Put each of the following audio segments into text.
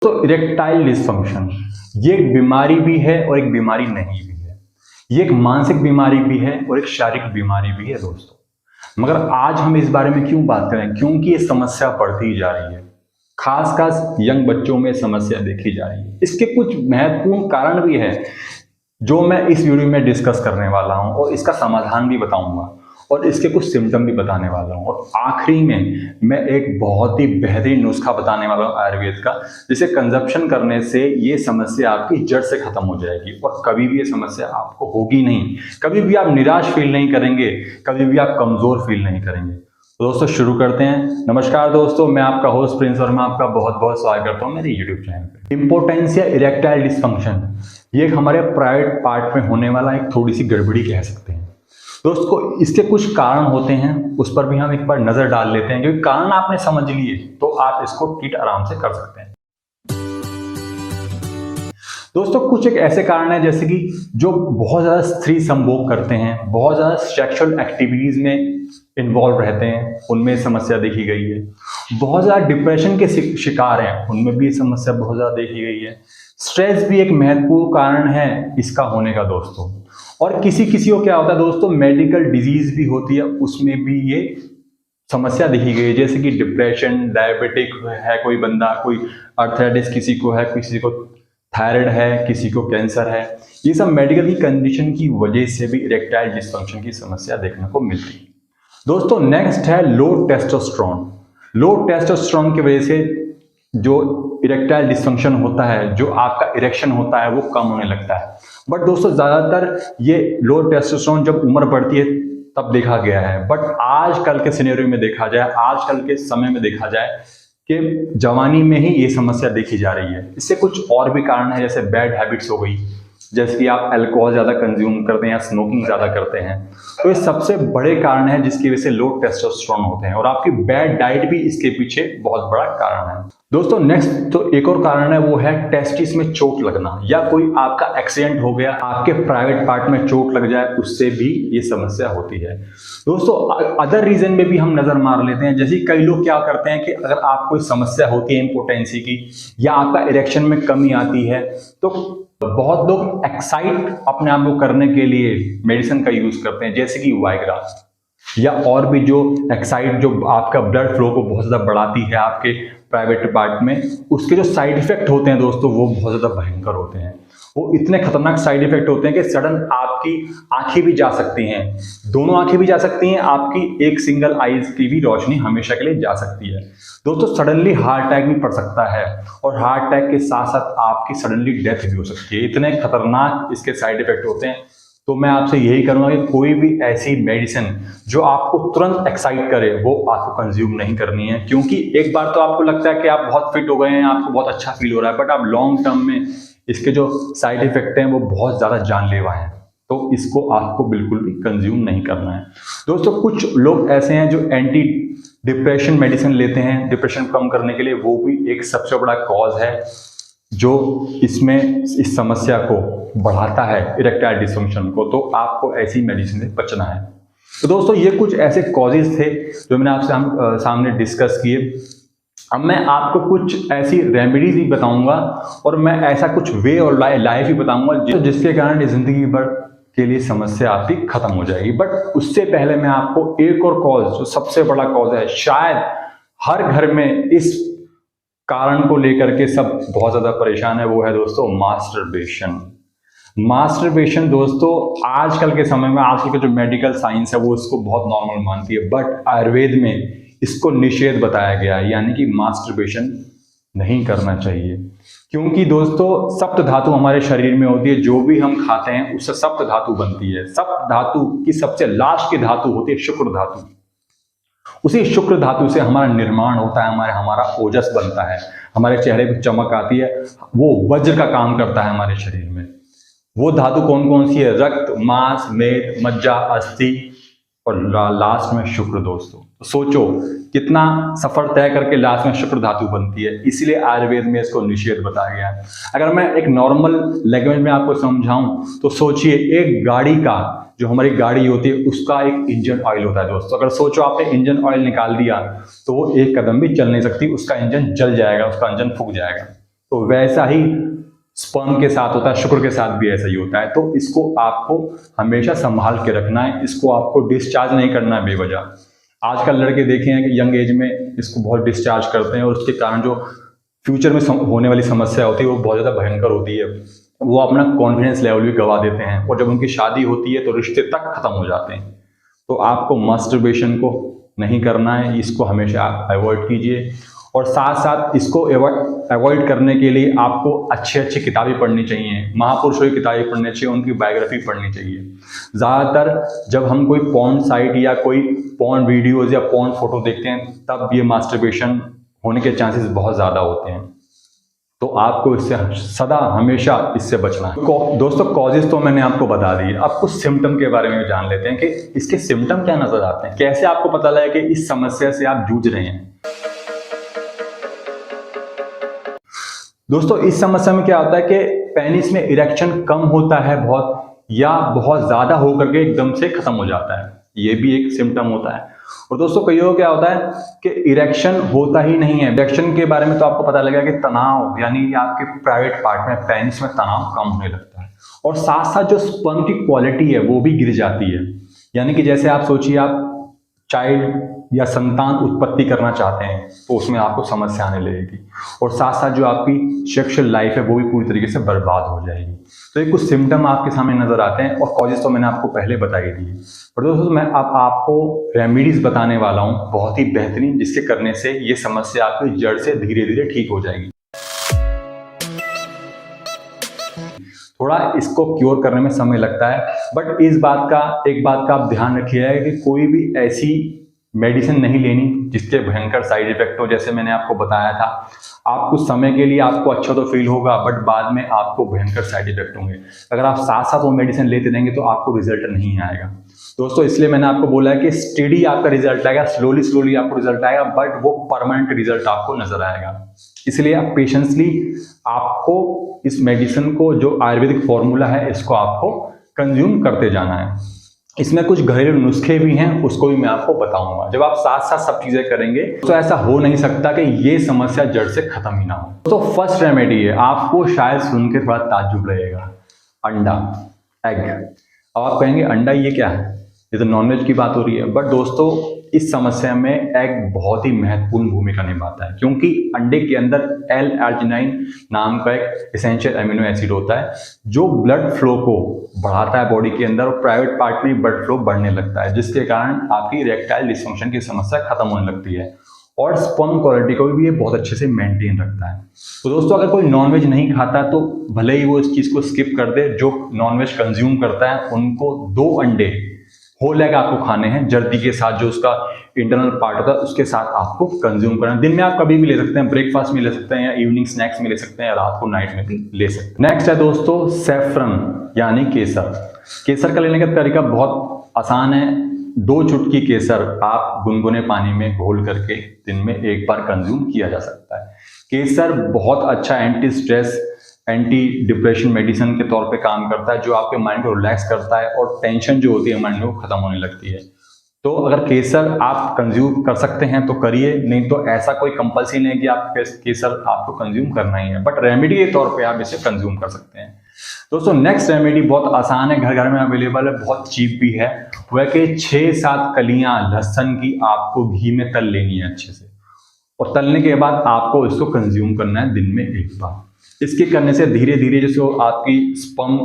दोस्तों erectile dysfunction ये एक बीमारी भी है और एक बीमारी नहीं भी है। ये एक मानसिक बीमारी भी है और एक शारीरिक बीमारी भी है दोस्तों। मगर आज हम इस बारे में क्यों बात करें? क्योंकि ये समस्या बढ़ती जा रही है, खासकर यंग बच्चों में समस्या देखी जा रही है। इसके कुछ महत्वपूर्ण कारण भी है जो मैं इस वीडियो में डिस्कस करने वाला हूं और इसका समाधान भी बताऊंगा और इसके कुछ सिम्टम भी बताने वाला हूं। और आखिरी में मैं एक बहुत ही बेहतरीन नुस्खा बताने वाला हूं आयुर्वेद का, जिसे कंजप्शन करने से ये समस्या आपकी जड़ से खत्म हो जाएगी और कभी भी ये समस्या आपको होगी नहीं। कभी भी आप निराश फील नहीं करेंगे, कभी भी आप कमजोर फील नहीं करेंगे। तो दोस्तों शुरू करते हैं। नमस्कार दोस्तों, मैं आपका होस्ट प्रिंस और मैं आपका बहुत बहुत स्वागत करता हूं मेरे यूट्यूब चैनल पे। इंपोर्टेंस या इरेक्टाइल डिसफंक्शन ये हमारे प्राइवेट पार्ट में होने वाला एक थोड़ी सी गड़बड़ी कह सकते हैं दोस्तों। इसके कुछ कारण होते हैं, उस पर भी हम एक बार नजर डाल लेते हैं। क्योंकि कारण आपने समझ लिए तो आप इसको ट्रीट आराम से कर सकते हैं। दोस्तों कुछ एक ऐसे कारण है जैसे कि जो बहुत ज्यादा स्त्री संभोग करते हैं, बहुत ज्यादा सेक्सुअल एक्टिविटीज में इन्वॉल्व रहते हैं, उनमें समस्या देखी गई है। बहुत ज्यादा डिप्रेशन के शिकार हैं, उनमें भी समस्या बहुत ज्यादा देखी गई है। स्ट्रेस भी एक महत्वपूर्ण कारण है इसका होने का दोस्तों। और किसी को क्या होता है दोस्तों, मेडिकल डिजीज भी होती है, उसमें भी ये समस्या देखी गई है। जैसे कि डिप्रेशन, डायबिटिक है कोई बंदा, कोई आर्थराइटिस किसी को है, किसी को थायराइड है, किसी को कैंसर है। ये सब मेडिकल की कंडीशन की वजह से भी इरेक्टाइल डिसफंक्शन की समस्या देखने को मिलती है दोस्तों। नेक्स्ट है लो टेस्टोस्टेरोन। लो टेस्टोस्टेरोन की वजह से जो इरेक्टाइल डिसफंक्शन होता है, जो आपका इरेक्शन होता है, वो कम होने लगता है। बट दोस्तों ज्यादातर ये लो टेस्टोस्टेरोन जब उम्र बढ़ती है तब देखा गया है। बट आजकल के सिनेरियो में देखा जाए, आजकल के समय में देखा जाए कि जवानी में ही ये समस्या देखी जा रही है। इससे कुछ और भी कारण है, जैसे बैड हैबिट्स हो गई, जैसे कि आप अल्कोहल ज्यादा कंज्यूम करते हैं या स्मोकिंग ज्यादा करते हैं, तो ये सबसे बड़े कारण है जिसकी वजह से लो टेस्टोस्टेरोन होते हैं। और आपकी बैड डाइट भी इसके पीछे बहुत बड़ा कारण है दोस्तों। नेक्स्ट तो एक और कारण है, वो है टेस्टिस में चोट लगना, या कोई आपका एक्सीडेंट हो गया, आपके प्राइवेट पार्ट में चोट लग जाए, उससे भी ये समस्या होती है दोस्तों। अदर रीजन में भी हम नजर मार लेते हैं। जैसे कई लोग क्या करते हैं कि अगर आपको कोई समस्या होती है इंपोर्टेंसी की, या आपका इरेक्शन में कमी आती है, तो बहुत लोग एक्साइट अपने आप को करने के लिए मेडिसिन का यूज करते हैं, जैसे कि वाइग्रा या और भी जो एक्साइट, जो आपका ब्लड फ्लो को बहुत ज्यादा बढ़ाती है आपके प्राइवेट पार्ट में। उसके जो साइड इफेक्ट होते हैं दोस्तों, वो बहुत ज्यादा भयंकर होते हैं। वो इतने खतरनाक साइड इफेक्ट होते हैं कि सडन आपकी आंखें भी जा सकती हैं, दोनों आंखें भी जा सकती हैं, आपकी एक सिंगल आईज की भी रोशनी हमेशा के लिए जा सकती है दोस्तों। सडनली हार्ट अटैक भी पड़ सकता है और हार्ट अटैक के साथ साथ आपकी सडनली डेथ भी हो सकती है। इतने खतरनाक इसके साइड इफेक्ट होते हैं। तो मैं आपसे यही करूंगा कि कोई भी ऐसी मेडिसिन जो आपको तुरंत एक्साइट करे वो आपको कंज्यूम नहीं करनी है। क्योंकि एक बार तो आपको लगता है कि आप बहुत फिट हो गए हैं, आपको बहुत अच्छा फील हो रहा है, बट आप लॉन्ग टर्म में इसके जो साइड इफेक्ट हैं वो बहुत ज्यादा जानलेवा हैं। तो इसको आपको बिल्कुल भी कंज्यूम नहीं करना है दोस्तों। कुछ लोग ऐसे हैं जो एंटी डिप्रेशन मेडिसिन लेते हैं डिप्रेशन कम करने के लिए, वो भी एक सबसे बड़ा कॉज है जो इसमें इस समस्या को बढ़ाता है, इरेक्टाइल डिसफंक्शन को। तो आपको ऐसी मेडिसिन से बचना है। तो दोस्तों ये कुछ ऐसे कॉजेज थे जो मैंने आपसे सामने डिस्कस किए। अब मैं आपको कुछ ऐसी रेमेडीज भी बताऊंगा और मैं ऐसा कुछ वे और लाइफ भी बताऊंगा जिसके कारण जिंदगी भर के लिए समस्या आपकी खत्म हो जाएगी। बट उससे पहले मैं आपको एक और कॉज, जो सबसे बड़ा कॉज है, शायद हर घर में इस कारण को लेकर के सब बहुत ज्यादा परेशान है, वो है दोस्तों मास्टरबेशन। मास्टरबेशन दोस्तों आजकल के समय में, आजकल के जो मेडिकल साइंस है वो इसको बहुत नॉर्मल मानती है, बट आयुर्वेद में इसको निषेध बताया गया है, यानी कि मास्टरबेशन नहीं करना चाहिए। क्योंकि दोस्तों सप्त धातु हमारे शरीर में होती है, जो भी हम खाते हैं उससे सप्त धातु बनती है। सप्त धातु की सबसे लास्ट की धातु होती है शुक्र धातु। उसी शुक्र धातु से हमारा निर्माण होता है, हमारा ओजस बनता है, हमारे चेहरे पर चमक आती है, वो वज्र का काम करता है हमारे शरीर में। वो धातु कौन कौन सी है? रक्त, मांस, मेद, मज्जा, अस्थि और लास्ट में शुक्र दोस्तों। तो सोचो कितना सफर तय करके लास्ट में शुक्र धातु बनती है, इसलिए आयुर्वेद में इसको निषेध बताया गया है। अगर मैं एक नॉर्मल लैंग्वेज में आपको समझाऊं तो सोचिए, एक गाड़ी का, जो हमारी गाड़ी होती है उसका एक इंजन ऑयल होता है दोस्तों। अगर सोचो आपने इंजन ऑयल निकाल दिया तो वो एक कदम भी चल नहीं सकती, उसका इंजन जल जाएगा, उसका इंजन फूक जाएगा। तो वैसा ही स्पर्म के साथ होता है, शुक्र के साथ भी ऐसा ही होता है। तो इसको आपको हमेशा संभाल के रखना है, इसको आपको डिस्चार्ज नहीं करना है बेवजह। आजकल लड़के देखे हैं कि यंग एज में इसको बहुत डिस्चार्ज करते हैं और उसके कारण जो फ्यूचर में होने वाली समस्या होती है वो बहुत ज़्यादा भयंकर होती है। वो अपना कॉन्फिडेंस लेवल भी गवा देते हैं और जब उनकी शादी होती है तो रिश्ते तक खत्म हो जाते हैं। तो आपको मास्टरबेशन को नहीं करना है, इसको हमेशा अवॉइड कीजिए। और साथ साथ इसको अवॉइड करने के लिए आपको अच्छी अच्छी किताबें पढ़नी चाहिए, महापुरुषों की किताबें पढ़नी चाहिए, उनकी बायोग्राफी पढ़नी चाहिए। ज़्यादातर जब हम कोई पॉर्न साइट या कोई पॉर्न वीडियोज़ या पॉर्न फोटो देखते हैं तब ये मास्टरबेशन होने के चांसेस बहुत ज़्यादा होते हैं। तो आपको इससे सदा हमेशा इससे बचना है। दोस्तों कॉजेज तो मैंने आपको बता दी, अब कुछ सिम्टम के बारे में जान लेते हैं कि इसके सिम्टम क्या नजर आते हैं, कैसे आपको पता लगे कि इस समस्या से आप जूझ रहे हैं। दोस्तों इस समस्या में क्या होता है कि पेनिस में इरेक्शन कम होता है बहुत, या बहुत ज्यादा होकर के एकदम से खत्म हो जाता है, ये भी एक सिम्टम होता है। और दोस्तों कई लोगों क्या होता है कि इरेक्शन होता ही नहीं है। इरेक्शन के बारे में तो आपको पता लगेगा कि तनाव, यानी आपके प्राइवेट पार्ट में पेनिस में तनाव कम होने लगता है, और साथ साथ जो स्पर्म की क्वालिटी है वो भी गिर जाती है। यानी कि जैसे आप सोचिए आप चाइल्ड या संतान उत्पत्ति करना चाहते हैं तो उसमें आपको समस्या आने लगेगी, और साथ साथ जो आपकी सेक्सुअल लाइफ है वो भी पूरी तरीके से बर्बाद हो जाएगी। तो ये कुछ सिम्टम आपके सामने नजर आते हैं, और कॉजेज तो मैंने आपको पहले बता ही दिए। और दोस्तों मैं अब आपको रेमेडीज बताने वाला हूँ बहुत ही बेहतरीन, जिसके करने से ये समस्या आपकी जड़ से धीरे धीरे ठीक हो जाएगी। थोड़ा इसको क्योर करने में समय लगता है, बट एक बात का आप ध्यान रखिएगा कि कोई भी ऐसी मेडिसिन नहीं लेनी जिसके भयंकर साइड इफेक्ट हो। जैसे मैंने आपको बताया था, आप कुछ समय के लिए आपको अच्छा तो फील होगा, बट बाद में आपको भयंकर साइड इफेक्ट होंगे। अगर आप साथ साथ वो मेडिसिन लेते रहेंगे तो आपको रिजल्ट नहीं आएगा। दोस्तों इसलिए मैंने आपको बोला है कि स्टेडी आपका रिजल्ट आएगा, स्लोली आपको रिजल्ट आएगा, बट वो परमानेंट रिजल्ट आपको नजर आएगा। इसलिए आप पेशेंसली आपको इस मेडिसिन को, जो आयुर्वेदिक फॉर्मूला है, इसको आपको कंज्यूम करते जाना है। इसमें कुछ घरेलू नुस्खे भी हैं, उसको भी मैं आपको बताऊंगा। जब आप साथ साथ सब चीजें करेंगे तो ऐसा हो नहीं सकता कि ये समस्या जड़ से खत्म ही ना हो। तो फर्स्ट रेमेडी है, आपको शायद सुन के थोड़ा ताज्जुब लगेगा, अंडा, एग। अब आप कहेंगे अंडा ये क्या है, ये तो नॉनवेज की बात हो रही है। बट दोस्तों इस समस्या में एग बहुत ही महत्वपूर्ण भूमिका निभाता है, क्योंकि अंडे के अंदर L-आर्जिनाइन नाम का एक एसेंशियल अमीनो एसिड होता है जो ब्लड फ्लो को बढ़ाता है बॉडी के अंदर, और प्राइवेट पार्ट में ब्लड फ्लो बढ़ने लगता है, जिसके कारण आपकी इरेक्टाइल डिस्फंक्शन की समस्या खत्म होने लगती है, और स्पर्म क्वालिटी को भी ये बहुत अच्छे से मेंटेन रखता है। तो दोस्तों अगर कोई नॉनवेज नहीं खाता तो भले ही वो इस चीज़ को स्किप कर दे। जो नॉनवेज कंज्यूम करता है उनको 2 अंडे होल एग आपको खाने हैं, जर्दी के साथ, जो उसका इंटरनल पार्ट होता है उसके साथ आपको कंज्यूम करना है। दिन में आप कभी भी ले सकते हैं, ब्रेकफास्ट में ले सकते हैं, या इवनिंग स्नैक्स में ले सकते हैं, या रात को नाइट में भी ले सकते हैं। नेक्स्ट है दोस्तों सैफरन यानी केसर। केसर का लेने का तरीका बहुत आसान है। 2 चुटकी केसर आप गुनगुने पानी में घोल करके दिन में 1 बार कंज्यूम किया जा सकता है। केसर बहुत अच्छा anti stress, anti depression medicine के तौर पे काम करता है, जो आपके माइंड को रिलैक्स करता है, और टेंशन जो होती है माइंड में वो खत्म होने लगती है। तो अगर केसर आप कंज्यूम कर सकते हैं तो करिए, नहीं तो ऐसा कोई कंपल्सरी नहीं है कि आप केसर आपको कंज्यूम करना ही है, बट रेमेडी के तौर पे आप इसे कंज्यूम कर सकते हैं। दोस्तों नेक्स्ट रेमेडी बहुत आसान है, घर घर में अवेलेबल है, बहुत चीप भी है। वह कि 6-7 कलियां लहसुन की आपको घी में तल लेनी है अच्छे से, और तलने के बाद आपको इसको कंज्यूम करना है दिन में 1 बार। इसके करने से धीरे धीरे जैसे आपकी स्पर्म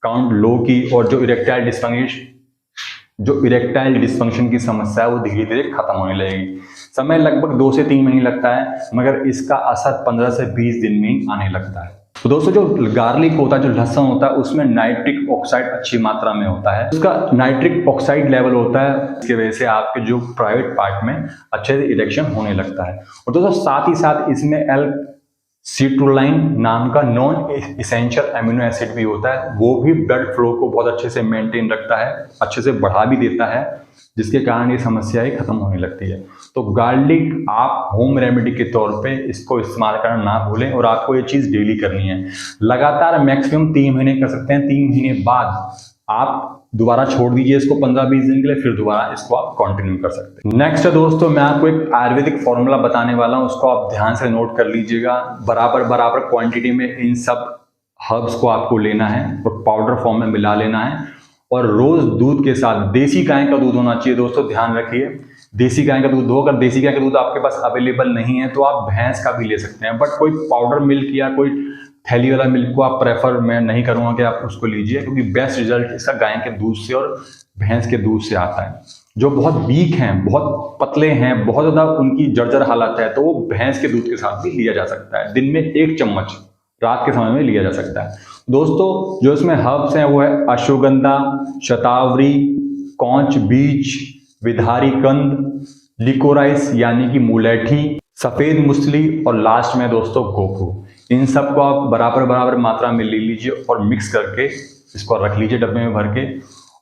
काउंट लो की, और जो इरेक्टाइल डिस्फंक्शन की समस्या है वो धीरे धीरे खत्म होने लगेगी। समय लगभग 2 से 3 महीने लगता है, मगर इसका असर 15 से 20 दिन में ही आने लगता है। तो दोस्तों जो गार्लिक होता है, जो लहसुन होता है, उसमें नाइट्रिक ऑक्साइड अच्छी मात्रा में होता है। उसका नाइट्रिक ऑक्साइड लेवल होता है, इसकी वजह से आपके जो प्राइवेट पार्ट में अच्छे से इरेक्शन होने लगता है। और दोस्तों साथ ही साथ इसमें L-सिट्रुलाइन नाम का नॉन एसेंशियल अमीनो एसिड भी होता है, वो भी ब्लड फ्लो को बहुत अच्छे से मेंटेन रखता है, अच्छे से बढ़ा भी देता है, जिसके कारण ये समस्याएं खत्म होने लगती है। तो गार्लिक आप होम रेमेडी के तौर पे इसको इस्तेमाल करना ना भूलें, और आपको ये चीज़ डेली करनी है। लगातार मैक्सिमम 3 महीने कर सकते हैं। 3 महीने बाद आप दोबारा छोड़ दीजिए इसको 15-20 दिन के लिए, फिर दोबारा इसको आप कंटिन्यू कर सकते हैं। नेक्स्ट है दोस्तों, मैं आपको एक आयुर्वेदिक फॉर्मूला बताने वाला हूं, उसको आप ध्यान से नोट कर लीजिएगा। बराबर क्वांटिटी में इन सब हर्ब्स को आपको लेना है और पाउडर फॉर्म में मिला लेना है, और रोज दूध के साथ, देसी गाय का दूध होना चाहिए दोस्तों, ध्यान रखिए देसी गाय का दूध हो। अगर देसी गाय का दूध आपके पास अवेलेबल नहीं है तो आप भैंस का भी ले सकते हैं, बट कोई पाउडर मिल्क या कोई थैली वाला मिल्क को आप प्रेफर मैं नहीं करूंगा कि आप उसको लीजिए, क्योंकि बेस्ट रिजल्ट इसका गाय के दूध से और भैंस के दूध से आता है। जो बहुत वीक हैं, बहुत पतले हैं, बहुत ज़्यादा उनकी जर्जर हालत है, तो वो भैंस के दूध के साथ भी लिया जा सकता है। दिन में 1 चम्मच रात के समय में लिया जा सकता है। दोस्तों जो इसमें हर्ब्स हैं वो है अश्वगंधा, शतावरी, कौंच बीज, विधारी कंद, लिकोराइस यानी कि मुलेठी, सफेद मुसली, और लास्ट में दोस्तों गोखू। इन सब को आप बराबर मात्रा में ले लीजिए और मिक्स करके इसको रख लीजिए डब्बे में भर के।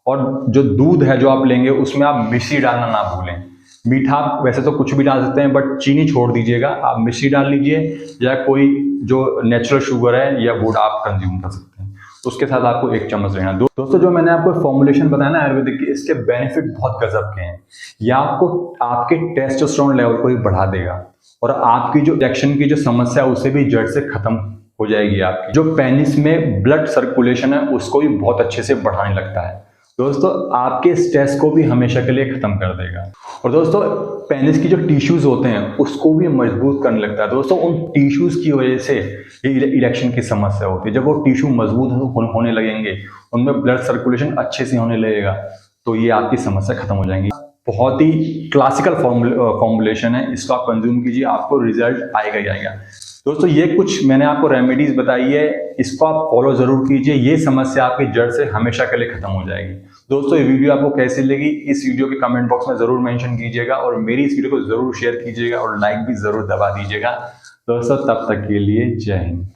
और जो दूध है जो आप लेंगे उसमें आप मिश्री डालना ना भूलें। मीठा आप वैसे तो कुछ भी डाल सकते हैं, बट चीनी छोड़ दीजिएगा, आप मिश्री डाल लीजिए, या कोई जो नेचुरल शुगर है या गुड़ आप कंज्यूम कर सकते हैं। उसके साथ आपको 1 चम्मच लेना। दोस्तों जो मैंने आपको फॉर्मुलेशन बताया ना आयुर्वेदिक की, इसके बेनिफिट बहुत गजब के हैं। यह आपको आपके टेस्टोस्टेरोन लेवल को ही बढ़ा देगा, और आपकी जो इरेक्शन की जो समस्या है उसे भी जड़ से खत्म हो जाएगी। आपकी जो पेनिस में ब्लड सर्कुलेशन है उसको भी बहुत अच्छे से बढ़ाने लगता है दोस्तों। आपके स्ट्रेस को भी हमेशा के लिए खत्म कर देगा। और दोस्तों पेनिस की जो टिश्यूज होते हैं उसको भी मजबूत करने लगता है। दोस्तों उन टिश्यूज की वजह से ये इरेक्शन की समस्या होती है। जब वो टिश्यू मजबूत होने लगेंगे, उनमें ब्लड सर्कुलेशन अच्छे से होने लगेगा, तो ये आपकी समस्या खत्म हो जाएंगी। बहुत ही क्लासिकल फॉर्मुलेशन है, इसको आप कंज्यूम कीजिए, आपको रिजल्ट आएगा ही आएगा। दोस्तों ये कुछ मैंने आपको रेमेडीज बताई है, इसको आप फॉलो जरूर कीजिए, ये समस्या आपकी जड़ से हमेशा के लिए खत्म हो जाएगी। दोस्तों ये वीडियो आपको कैसी लगी इस वीडियो के कमेंट बॉक्स में जरूर मेंशन कीजिएगा, और मेरी इस वीडियो को जरूर शेयर कीजिएगा और लाइक भी जरूर दबा दीजिएगा। दोस्तों तब तक के लिए जय हिंद।